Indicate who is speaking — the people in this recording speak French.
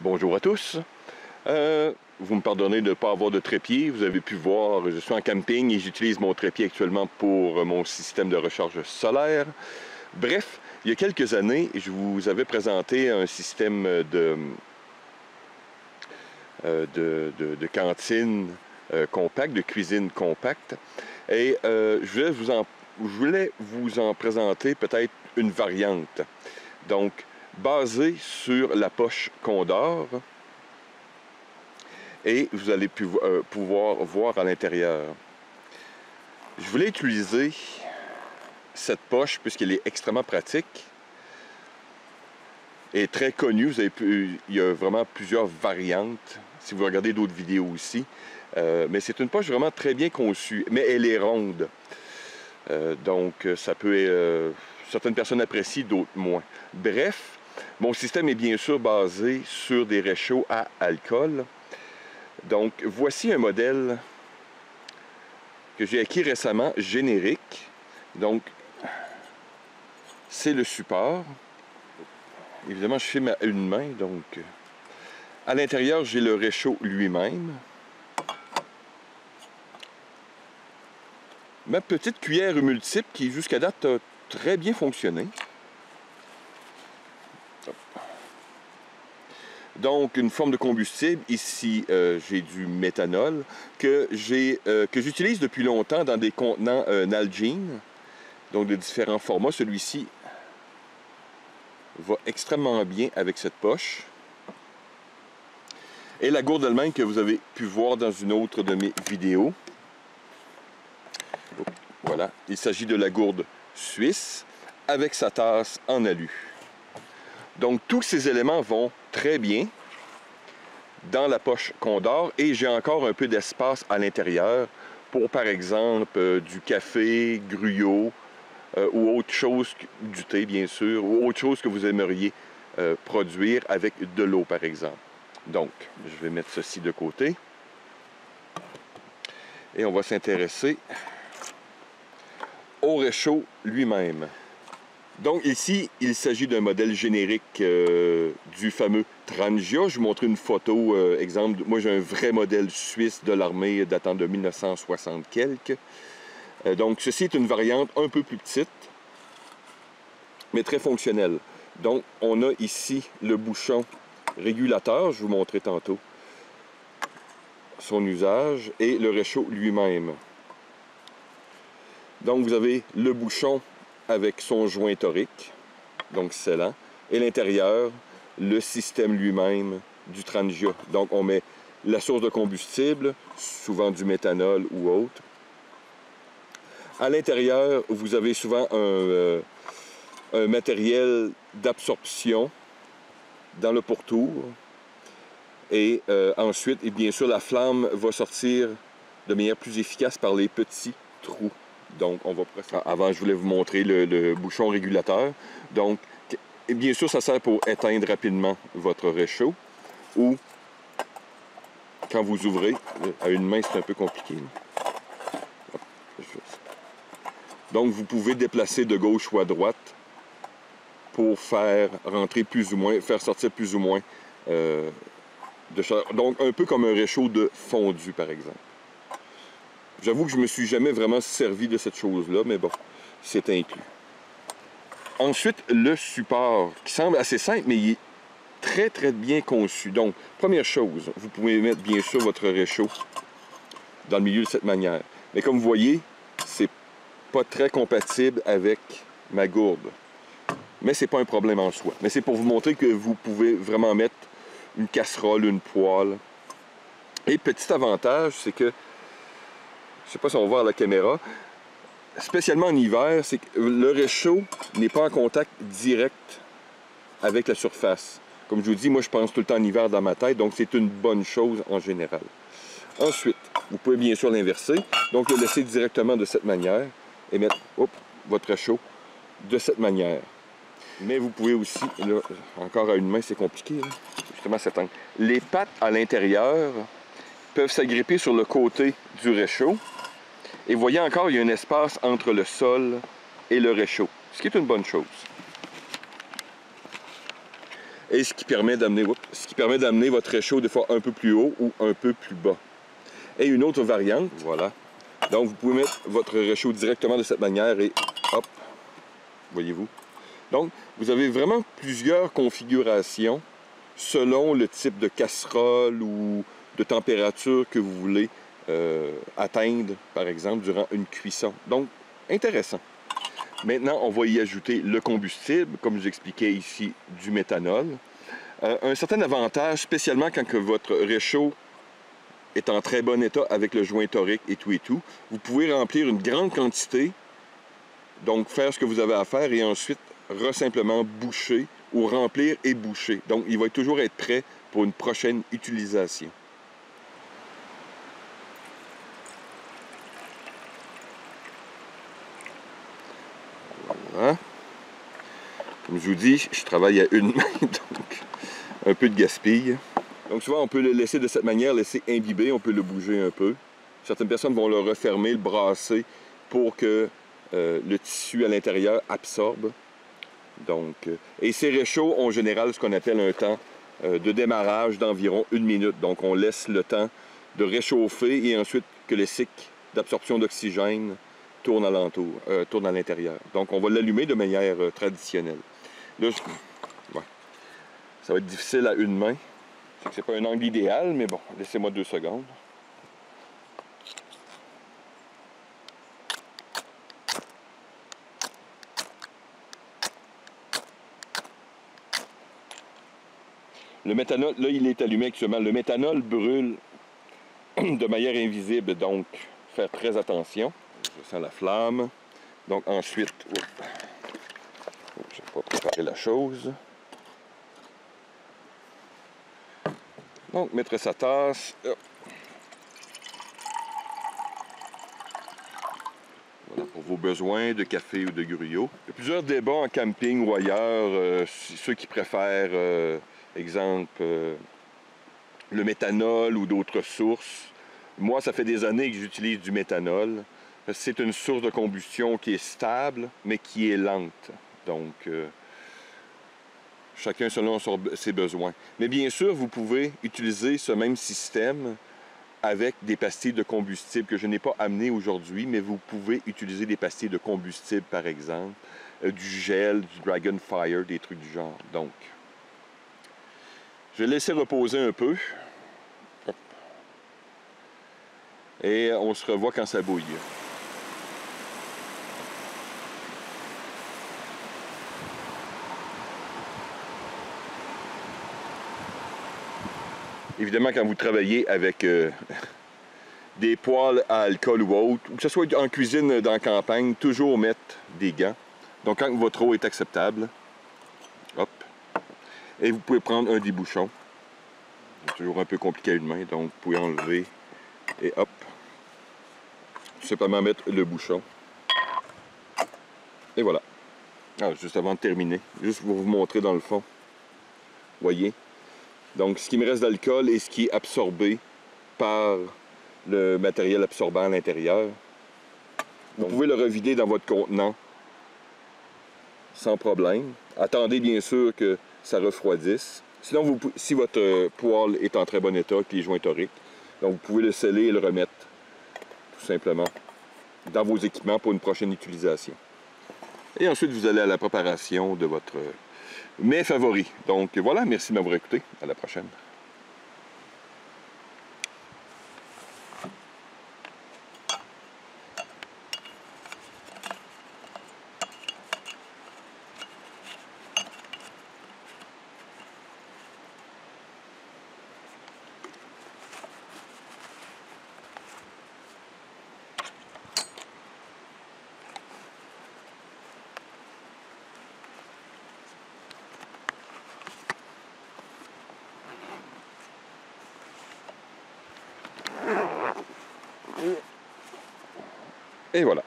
Speaker 1: Bonjour à tous. Vous me pardonnez de ne pas avoir de trépied. Vous avez pu voir, je suis en camping et j'utilise mon trépied actuellement pour mon système de recharge solaire. Bref, il y a quelques années, je vous avais présenté un système de cantine compacte, de cuisine compacte. Et je voulais vous en présenter peut-être une variante. Donc, basée sur la poche Condor. Et vous allez pouvoir voir à l'intérieur. Je voulais utiliser cette poche puisqu'elle est extrêmement pratique et très connue. Il y a vraiment plusieurs variantes, si vous regardez d'autres vidéos aussi. Mais c'est une poche vraiment très bien conçue, mais elle est ronde. Donc, ça peut... certaines personnes apprécient, d'autres moins. Bref, mon système est bien sûr basé sur des réchauds à alcool. Donc, voici un modèle que j'ai acquis récemment, générique. Donc, c'est le support. Évidemment, je filme à une main, donc... À l'intérieur, j'ai le réchaud lui-même. Ma petite cuillère multiple qui, jusqu'à date, a très bien fonctionné. Donc, une forme de combustible. Ici, j'ai du méthanol que j'utilise depuis longtemps dans des contenants Nalgene, donc de différents formats. Celui-ci va extrêmement bien avec cette poche. Et la gourde elle-même que vous avez pu voir dans une autre de mes vidéos. Voilà, il s'agit de la gourde suisse avec sa tasse en alu. Donc, tous ces éléments vont très bien dans la poche Condor et j'ai encore un peu d'espace à l'intérieur pour, par exemple, du café, gruyot ou autre chose, du thé bien sûr, ou autre chose que vous aimeriez produire avec de l'eau, par exemple. Donc, je vais mettre ceci de côté et on va s'intéresser au réchaud lui-même. Donc ici, il s'agit d'un modèle générique du fameux Trangia. Je vous montre une photo, exemple. Moi, j'ai un vrai modèle suisse de l'armée datant de 1960 quelques. Donc ceci est une variante un peu plus petite, mais très fonctionnelle. Donc on a ici le bouchon régulateur, je vous montrerai tantôt son usage, et le réchaud lui-même. Donc vous avez le bouchon avec son joint torique, donc scellant, et l'intérieur, le système lui-même du Trangia. Donc on met la source de combustible, souvent du méthanol ou autre. À l'intérieur, vous avez souvent un matériel d'absorption dans le pourtour. Et ensuite, et bien sûr, la flamme va sortir de manière plus efficace par les petits trous. Donc, on va procéder. Avant, je voulais vous montrer le bouchon régulateur. Donc, et bien sûr, ça sert pour éteindre rapidement votre réchaud. Ou, quand vous ouvrez, à une main, c'est un peu compliqué. Donc, vous pouvez déplacer de gauche ou à droite pour faire rentrer plus ou moins, faire sortir plus ou moins de chaleur. Donc, un peu comme un réchaud de fondu, par exemple. J'avoue que je ne me suis jamais vraiment servi de cette chose-là, mais bon, c'est inclus. Ensuite, le support, qui semble assez simple, mais il est très, très bien conçu. Donc, première chose, vous pouvez mettre bien sûr votre réchaud dans le milieu de cette manière. Mais comme vous voyez, c'est pas très compatible avec ma gourde. Mais c'est pas un problème en soi. Mais c'est pour vous montrer que vous pouvez vraiment mettre une casserole, une poêle. Et petit avantage, c'est que, je ne sais pas si on va voir à la caméra, spécialement en hiver, c'est que le réchaud n'est pas en contact direct avec la surface. Comme je vous dis, moi je pense tout le temps en hiver dans ma tête, donc c'est une bonne chose en général. Ensuite, vous pouvez bien sûr l'inverser, donc le laisser directement de cette manière et mettre votre réchaud de cette manière. Mais vous pouvez aussi, là, encore à une main, c'est compliqué, là, justement cet angle. Les pattes à l'intérieur peuvent s'agripper sur le côté du réchaud. Et vous voyez encore, il y a un espace entre le sol et le réchaud, ce qui est une bonne chose. et ce qui permet d'amener votre réchaud des fois un peu plus haut ou un peu plus bas. Et une autre variante, voilà. Donc vous pouvez mettre votre réchaud directement de cette manière et hop, voyez-vous. Donc vous avez vraiment plusieurs configurations selon le type de casserole ou de température que vous voulez atteindre, par exemple, durant une cuisson. Donc, intéressant. Maintenant, on va y ajouter le combustible, comme je vous expliquais ici, du méthanol. Un certain avantage, spécialement quand que votre réchaud est en très bon état avec le joint torique et tout, vous pouvez remplir une grande quantité, donc faire ce que vous avez à faire et ensuite simplement boucher ou remplir et boucher. Donc, il va toujours être prêt pour une prochaine utilisation. Voilà. Comme je vous dis, je travaille à une main, donc un peu de gaspille. Donc souvent, on peut le laisser de cette manière, laisser imbiber, on peut le bouger un peu. Certaines personnes vont le refermer, le brasser pour que le tissu à l'intérieur absorbe. Donc, et ces réchauds ont en général ce qu'on appelle un temps de démarrage d'environ 1 minute. Donc on laisse le temps de réchauffer et ensuite que les cycles d'absorption d'oxygène tournent alentour, tournent à l'intérieur. Donc on va l'allumer de manière traditionnelle. Là, ouais. Ça va être difficile à une main. C'est pas un angle idéal, mais bon, laissez-moi 2 secondes. Le méthanol, là, il est allumé actuellement. Le méthanol brûle de manière invisible, donc faire très attention. Je sens la flamme. Donc ensuite, je n'ai pas préparé la chose. Donc, mettre sa tasse. Voilà, pour vos besoins de café ou de gruau. Il y a plusieurs débats en camping ou ailleurs. Ceux qui préfèrent, exemple, le méthanol ou d'autres sources. Moi, ça fait des années que j'utilise du méthanol. C'est une source de combustion qui est stable, mais qui est lente. Donc, chacun selon ses besoins. Mais bien sûr, vous pouvez utiliser ce même système avec des pastilles de combustible que je n'ai pas amenées aujourd'hui, mais vous pouvez utiliser des pastilles de combustible, par exemple, du gel, du Dragon Fire, des trucs du genre. Donc, je vais laisser reposer un peu. Hop. Et on se revoit quand ça bouille. Évidemment, quand vous travaillez avec des poêles à alcool ou autre, ou que ce soit en cuisine dans la campagne, toujours mettre des gants. Donc, quand votre eau est acceptable, hop, et vous pouvez prendre un des bouchons. C'est toujours un peu compliqué à une main, donc vous pouvez enlever et hop, tout simplement mettre le bouchon. Et voilà. Ah, juste avant de terminer, juste pour vous montrer dans le fond. Voyez? Donc, ce qui me reste d'alcool est ce qui est absorbé par le matériel absorbant à l'intérieur. Vous pouvez le revider dans votre contenant sans problème. Attendez bien sûr que ça refroidisse. Sinon, si votre poêle est en très bon état, avec les joints toriques, donc vous pouvez le sceller et le remettre tout simplement dans vos équipements pour une prochaine utilisation. Et ensuite, vous allez à la préparation de votre mets favori. Donc voilà, merci de m'avoir écouté. À la prochaine. Et voilà.